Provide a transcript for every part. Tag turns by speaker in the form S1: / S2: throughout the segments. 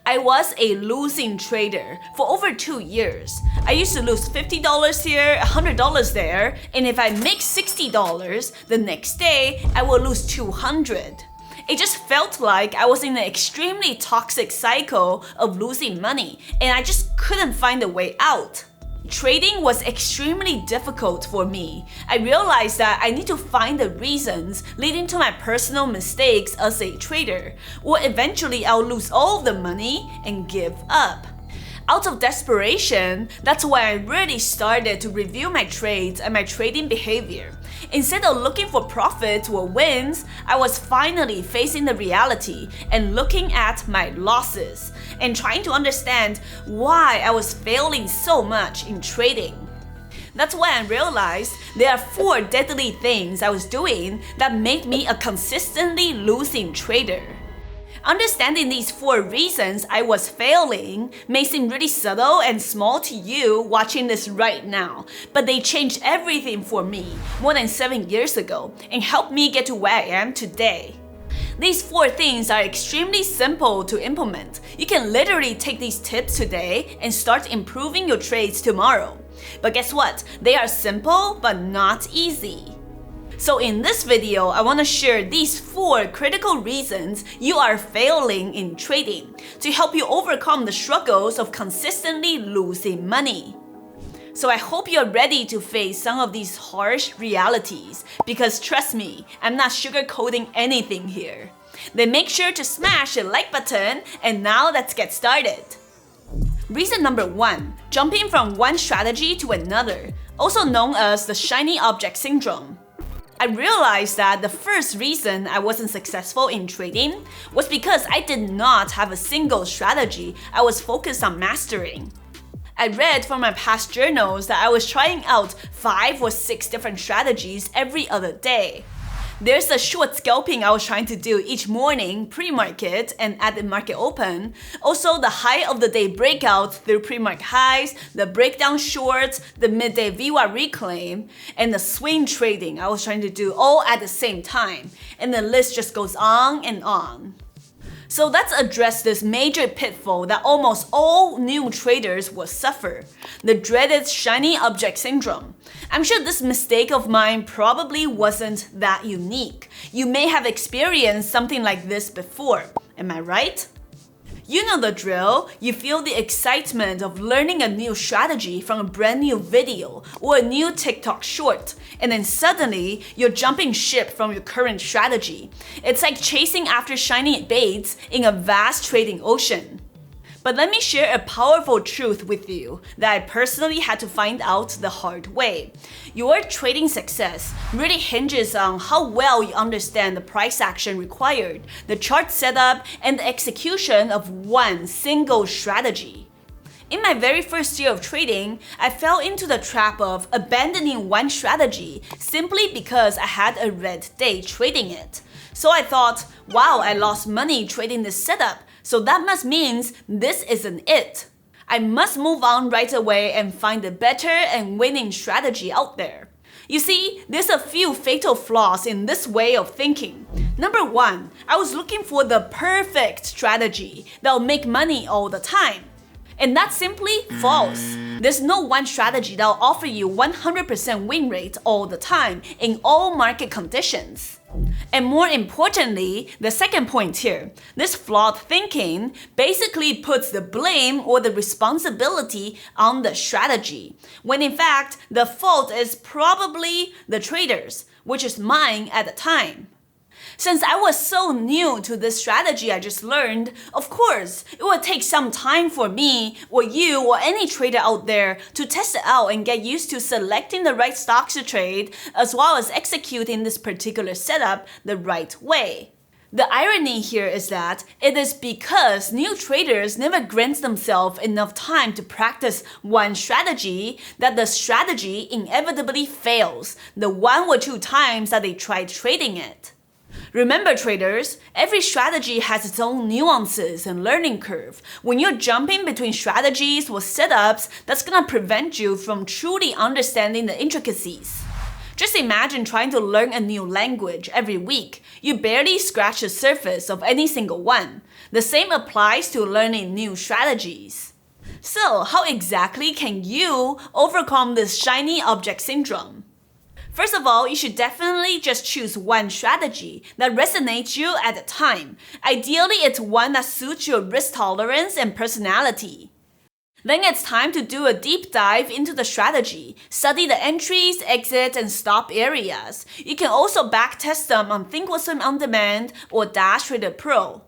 S1: I was a losing trader for over 2 years. I used to lose $50 here, $100 there, and if I make $60, the next day I will lose $200. It just felt like I was in an extremely toxic cycle of losing money, and I just couldn't find a way out. Trading was extremely difficult for me. I realized that I need to find the reasons leading to my personal mistakes as a trader, or eventually I'll lose all of the money and give up. Out of desperation, that's why I really started to review my trades and my trading behavior. Instead of looking for profits or wins, I was finally facing the reality and looking at my losses and trying to understand why I was failing so much in trading. That's when I realized there are 4 deadly things I was doing that made me a consistently losing trader. Understanding these 4 reasons I was failing may seem really subtle and small to you watching this right now, but they changed everything for me more than 7 years ago and helped me get to where I am today. These 4 things are extremely simple to implement. You can literally take these tips today and start improving your trades tomorrow. But guess what? They are simple but not easy. So in this video, I want to share these 4 critical reasons you are failing in trading to help you overcome the struggles of consistently losing money. So I hope you're ready to face some of these harsh realities, because trust me, I'm not sugarcoating anything here. Then make sure to smash the like button, and now let's get started. Reason number 1, jumping from one strategy to another, also known as the shiny object syndrome. I realized that the first reason I wasn't successful in trading was because I did not have a single strategy I was focused on mastering. I read from my past journals that I was trying out 5 or 6 different strategies every other day. There's the short scalping I was trying to do each morning pre-market and at the market open. Also the high of the day breakout through pre-market highs, the breakdown shorts, the midday VWAP reclaim, and the swing trading I was trying to do all at the same time. And the list just goes on and on. So let's address this major pitfall that almost all new traders will suffer, the dreaded shiny object syndrome. I'm sure this mistake of mine probably wasn't that unique. You may have experienced something like this before, am I right? You know the drill. You feel the excitement of learning a new strategy from a brand new video or a new TikTok short, and then suddenly you're jumping ship from your current strategy. It's like chasing after shiny baits in a vast trading ocean. But let me share a powerful truth with you that I personally had to find out the hard way. Your trading success really hinges on how well you understand the price action required, the chart setup, and the execution of one single strategy. In my very first year of trading, I fell into the trap of abandoning one strategy simply because I had a red day trading it. So I thought, wow, I lost money trading this setup, so that must mean this isn't it. I must move on right away and find a better and winning strategy out there. You see, there's a few fatal flaws in this way of thinking. Number 1, I was looking for the perfect strategy that'll make money all the time. And that's simply false. There's no one strategy that'll offer you 100% win rate all the time in all market conditions. And more importantly, the second point here, this flawed thinking basically puts the blame or the responsibility on the strategy, when in fact, the fault is probably the traders, which is mine at the time. Since I was so new to this strategy I just learned, of course, it would take some time for me or you or any trader out there to test it out and get used to selecting the right stocks to trade, as well as executing this particular setup the right way. The irony here is that it is because new traders never grant themselves enough time to practice one strategy that the strategy inevitably fails the 1 or 2 times that they tried trading it. Remember traders, every strategy has its own nuances and learning curve. When you're jumping between strategies or setups, that's gonna prevent you from truly understanding the intricacies. Just imagine trying to learn a new language every week. You barely scratch the surface of any single one. The same applies to learning new strategies. So, how exactly can you overcome this shiny object syndrome? First of all, you should definitely just choose one strategy that resonates you at the time. Ideally, it's one that suits your risk tolerance and personality. Then it's time to do a deep dive into the strategy. Study the entries, exits, and stop areas. You can also backtest them on Thinkorswim On Demand or daytrader Pro.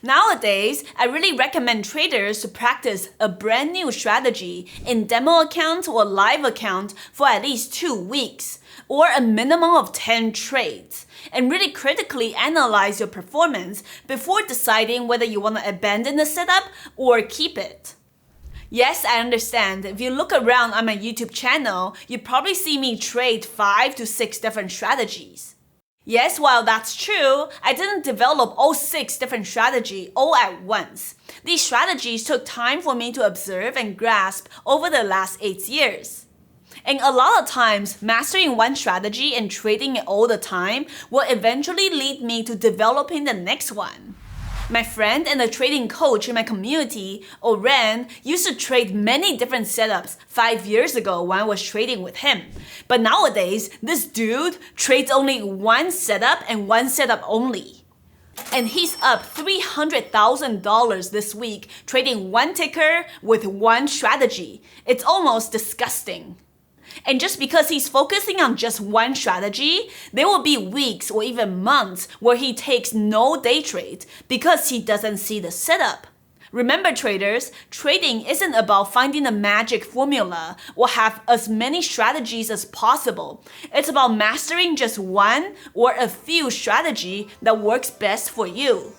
S1: Nowadays, I really recommend traders to practice a brand new strategy in demo account or live account for at least 2 weeks, or a minimum of 10 trades, and really critically analyze your performance before deciding whether you want to abandon the setup or keep it. Yes, I understand. If you look around on my YouTube channel, you probably see me trade 5 to 6 different strategies. Yes, while that's true, I didn't develop all 6 different strategies all at once. These strategies took time for me to observe and grasp over the last 8 years. And a lot of times, mastering one strategy and trading it all the time will eventually lead me to developing the next one. My friend and a trading coach in my community, Oren, used to trade many different setups 5 years ago when I was trading with him. But nowadays, this dude trades only one setup and one setup only. And he's up $300,000 this week trading one ticker with one strategy. It's almost disgusting. And just because he's focusing on just one strategy, there will be weeks or even months where he takes no day trade because he doesn't see the setup. Remember traders, trading isn't about finding a magic formula or have as many strategies as possible. It's about mastering just one or a few strategies that works best for you.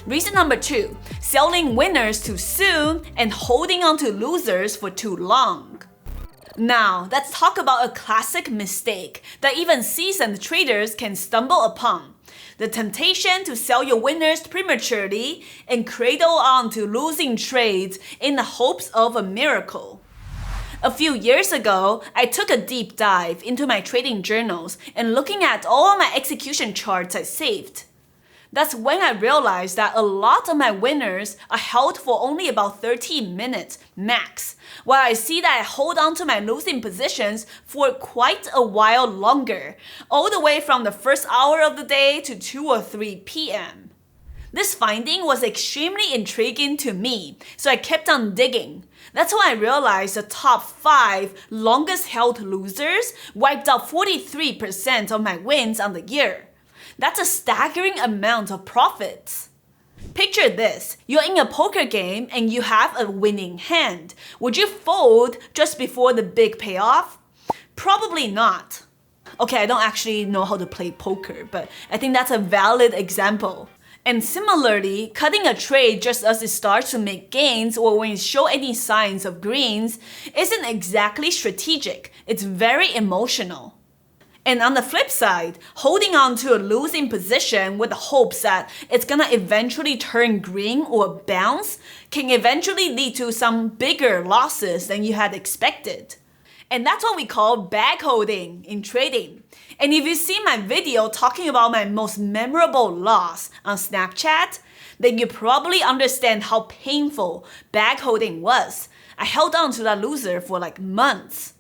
S1: Reason number 2, selling winners too soon and holding on to losers for too long. Now, let's talk about a classic mistake that even seasoned traders can stumble upon. The temptation to sell your winners prematurely and cradle on to losing trades in the hopes of a miracle. A few years ago, I took a deep dive into my trading journals and looking at all of my execution charts I saved. That's when I realized that a lot of my winners are held for only about 30 minutes max, while I see that I hold on to my losing positions for quite a while longer, all the way from the first hour of the day to 2 or 3 p.m. This finding was extremely intriguing to me, so I kept on digging. That's when I realized the top 5 longest held losers wiped out 43% of my wins on the year. That's a staggering amount of profits. Picture this, you're in a poker game and you have a winning hand. Would you fold just before the big payoff? Probably not. Okay, I don't actually know how to play poker, but I think that's a valid example. And similarly, cutting a trade just as it starts to make gains or when you show any signs of greens isn't exactly strategic, it's very emotional. And on the flip side, holding on to a losing position with the hopes that it's gonna eventually turn green or bounce can eventually lead to some bigger losses than you had expected. And that's what we call bag holding in trading. And if you see my video talking about my most memorable loss on Snapchat, then you probably understand how painful bag holding was. I held on to that loser for like months.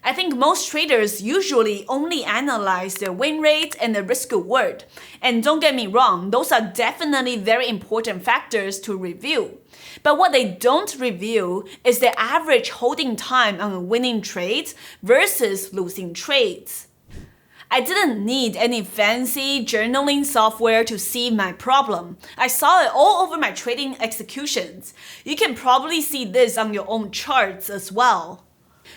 S1: I think most traders usually only analyze their win rate and the risk reward. And don't get me wrong, those are definitely very important factors to review. But what they don't review is the average holding time on winning trades versus losing trades. I didn't need any fancy journaling software to see my problem. I saw it all over my trading executions. You can probably see this on your own charts as well.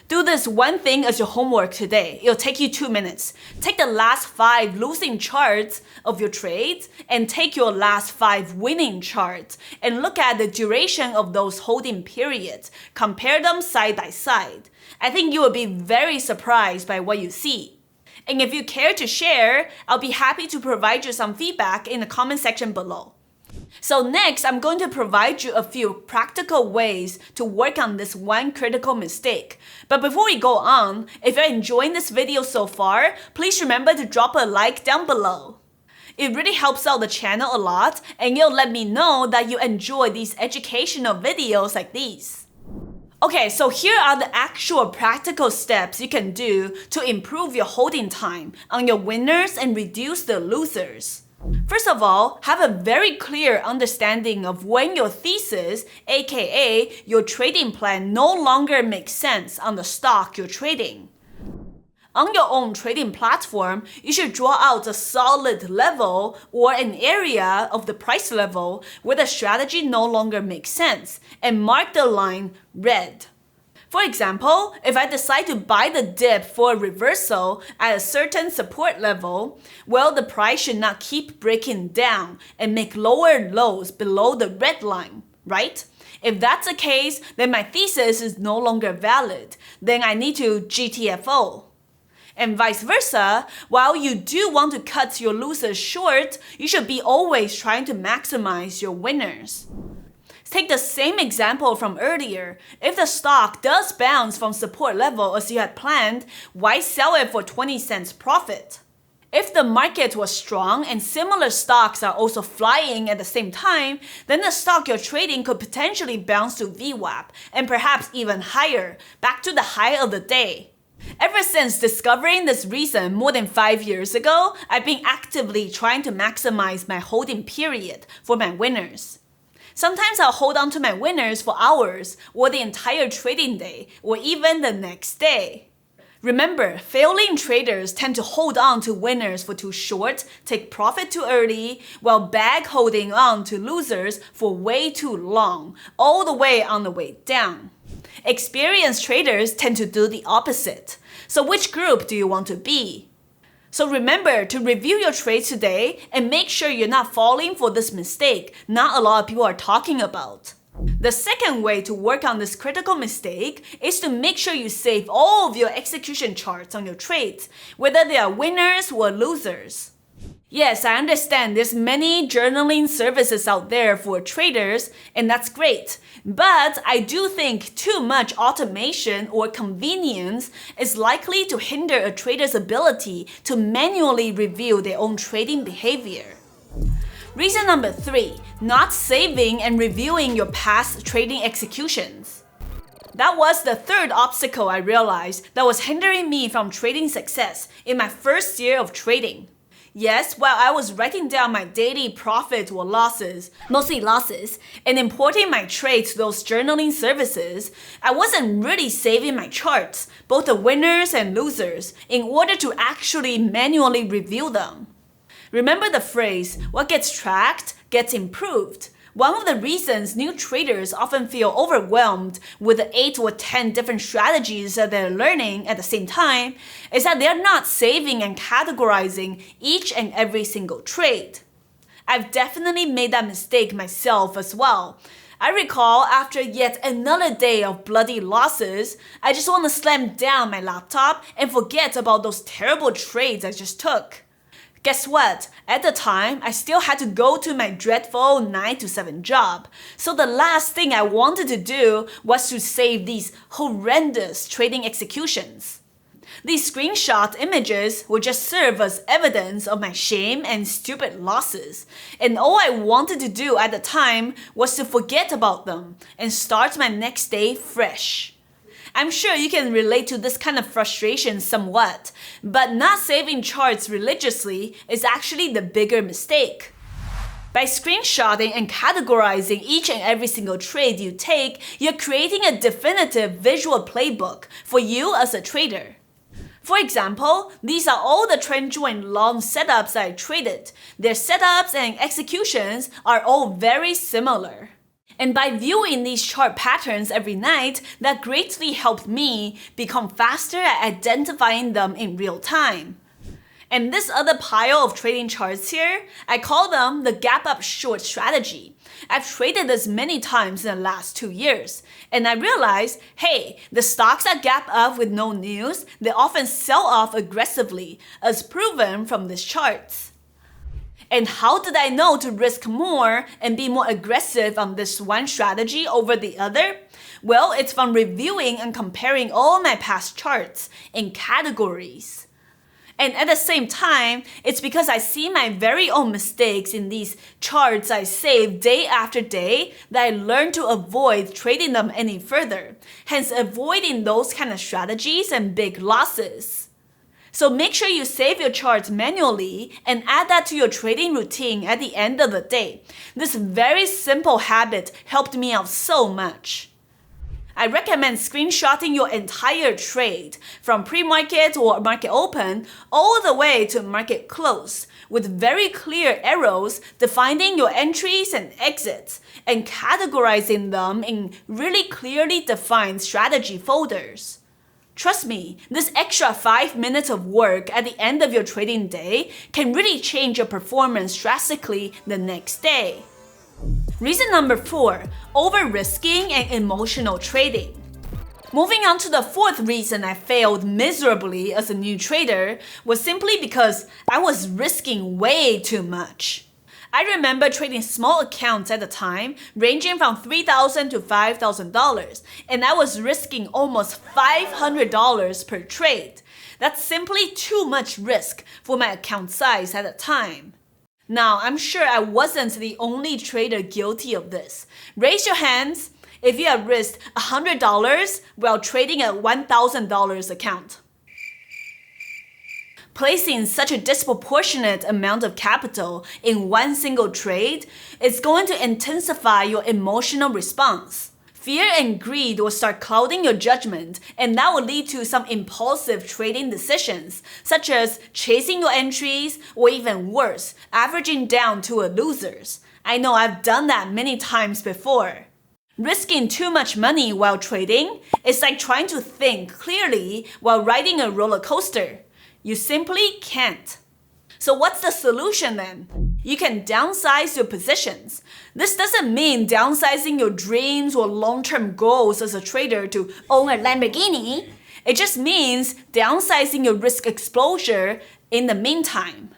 S1: Do this one thing as your homework today. It'll take you 2 minutes. Take the last 5 losing charts of your trades and take your last 5 winning charts and look at the duration of those holding periods. Compare them side by side. I think you will be very surprised by what you see. And if you care to share, I'll be happy to provide you some feedback in the comment section below. So next, I'm going to provide you a few practical ways to work on this one critical mistake. But before we go on, if you're enjoying this video so far, please remember to drop a like down below. It really helps out the channel a lot, and you'll let me know that you enjoy these educational videos like these. Okay, so here are the actual practical steps you can do to improve your holding time on your winners and reduce the losers. First of all, have a very clear understanding of when your thesis, aka your trading plan, no longer makes sense on the stock you're trading. On your own trading platform, you should draw out a solid level or an area of the price level where the strategy no longer makes sense and mark the line red. For example, if I decide to buy the dip for a reversal at a certain support level, well, the price should not keep breaking down and make lower lows below the red line, right? If that's the case, then my thesis is no longer valid. Then I need to GTFO. And vice versa, while you do want to cut your losers short, you should be always trying to maximize your winners. Take the same example from earlier. If the stock does bounce from support level as you had planned, why sell it for 20 cents profit? If the market was strong and similar stocks are also flying at the same time, then the stock you're trading could potentially bounce to VWAP and perhaps even higher, back to the high of the day. Ever since discovering this reason more than 5 years ago, I've been actively trying to maximize my holding period for my winners. Sometimes I'll hold on to my winners for hours, or the entire trading day, or even the next day. Remember, failing traders tend to hold on to winners for too short, take profit too early, while bag holding on to losers for way too long, all the way on the way down. Experienced traders tend to do the opposite. So which group do you want to be? So remember to review your trades today and make sure you're not falling for this mistake not a lot of people are talking about. The second way to work on this critical mistake is to make sure you save all of your execution charts on your trades, whether they are winners or losers. Yes, I understand there's many journaling services out there for traders, and that's great. But I do think too much automation or convenience is likely to hinder a trader's ability to manually review their own trading behavior. Reason number 3, not saving and reviewing your past trading executions. That was the third obstacle I realized that was hindering me from trading success in my first year of trading. Yes, while I was writing down my daily profits or losses, mostly losses, and importing my trades to those journaling services, I wasn't really saving my charts, both the winners and losers, in order to actually manually review them. Remember the phrase, what gets tracked gets improved. One of the reasons new traders often feel overwhelmed with the 8 or 10 different strategies that they're learning at the same time is that they're not saving and categorizing each and every single trade. I've definitely made that mistake myself as well. I recall after yet another day of bloody losses, I just want to slam down my laptop and forget about those terrible trades I just took. Guess what? At the time, I still had to go to my dreadful 9 to 7 job. So the last thing I wanted to do was to save these horrendous trading executions. These screenshot images would just serve as evidence of my shame and stupid losses. And all I wanted to do at the time was to forget about them and start my next day fresh. I'm sure you can relate to this kind of frustration somewhat, but not saving charts religiously is actually the bigger mistake. By screenshotting and categorizing each and every single trade you take, you're creating a definitive visual playbook for you as a trader. For example, these are all the trend join long setups I traded. Their setups and executions are all very similar. And by viewing these chart patterns every night, that greatly helped me become faster at identifying them in real time. And this other pile of trading charts here, I call them the gap up short strategy. I've traded this many times in the last 2 years, and I realized, hey, the stocks that gap up with no news, they often sell off aggressively, as proven from these charts. And how did I know to risk more and be more aggressive on this one strategy over the other? Well, it's from reviewing and comparing all my past charts in categories. And at the same time, it's because I see my very own mistakes in these charts I save day after day that I learn to avoid trading them any further, hence avoiding those kind of strategies and big losses. So make sure you save your charts manually and add that to your trading routine at the end of the day. This very simple habit helped me out so much. I recommend screenshotting your entire trade from pre-market or market open all the way to market close with very clear arrows defining your entries and exits and categorizing them in really clearly defined strategy folders. Trust me, this extra 5 minutes of work at the end of your trading day can really change your performance drastically the next day. Reason number 4, over-risking and emotional trading. Moving on to the fourth reason I failed miserably as a new trader was simply because I was risking way too much. I remember trading small accounts at the time, ranging from $3,000 to $5,000, and I was risking almost $500 per trade. That's simply too much risk for my account size at the time. Now, I'm sure I wasn't the only trader guilty of this. Raise your hands if you have risked $100 while trading a $1,000 account. Placing such a disproportionate amount of capital in one single trade is going to intensify your emotional response. Fear and greed will start clouding your judgment, and that will lead to some impulsive trading decisions, such as chasing your entries, or even worse, averaging down to a loser's. I know I've done that many times before. Risking too much money while trading is like trying to think clearly while riding a roller coaster. You simply can't. So what's the solution then? You can downsize your positions. This doesn't mean downsizing your dreams or long-term goals as a trader to own a Lamborghini. It just means downsizing your risk exposure in the meantime.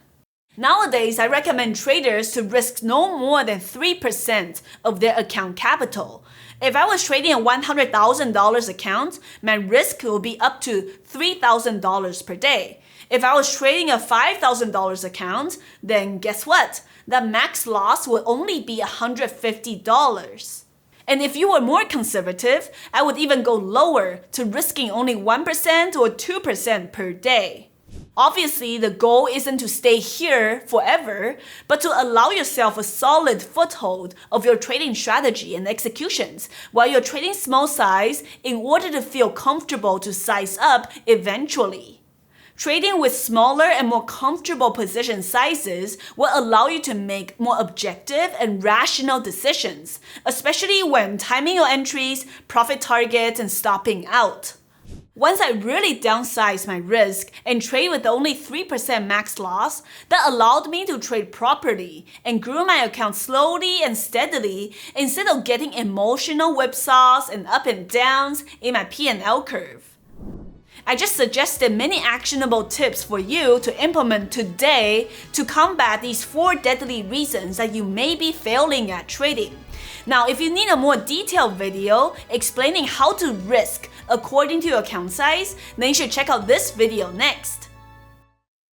S1: Nowadays, I recommend traders to risk no more than 3% of their account capital. If I was trading a $100,000 account, my risk will be up to $3,000 per day. If I was trading a $5,000 account, then guess what? The max loss will only be $150. And if you were more conservative, I would even go lower to risking only 1% or 2% per day. Obviously, the goal isn't to stay here forever, but to allow yourself a solid foothold of your trading strategy and executions while you're trading small size in order to feel comfortable to size up eventually. Trading with smaller and more comfortable position sizes will allow you to make more objective and rational decisions, especially when timing your entries, profit targets, and stopping out. Once I really downsized my risk and trade with only 3% max loss, that allowed me to trade properly and grew my account slowly and steadily instead of getting emotional whipsaws and up and downs in my P&L curve. I just suggested many actionable tips for you to implement today to combat these 4 deadly reasons that you may be failing at trading. Now, if you need a more detailed video explaining how to risk according to your account size, then you should check out this video next.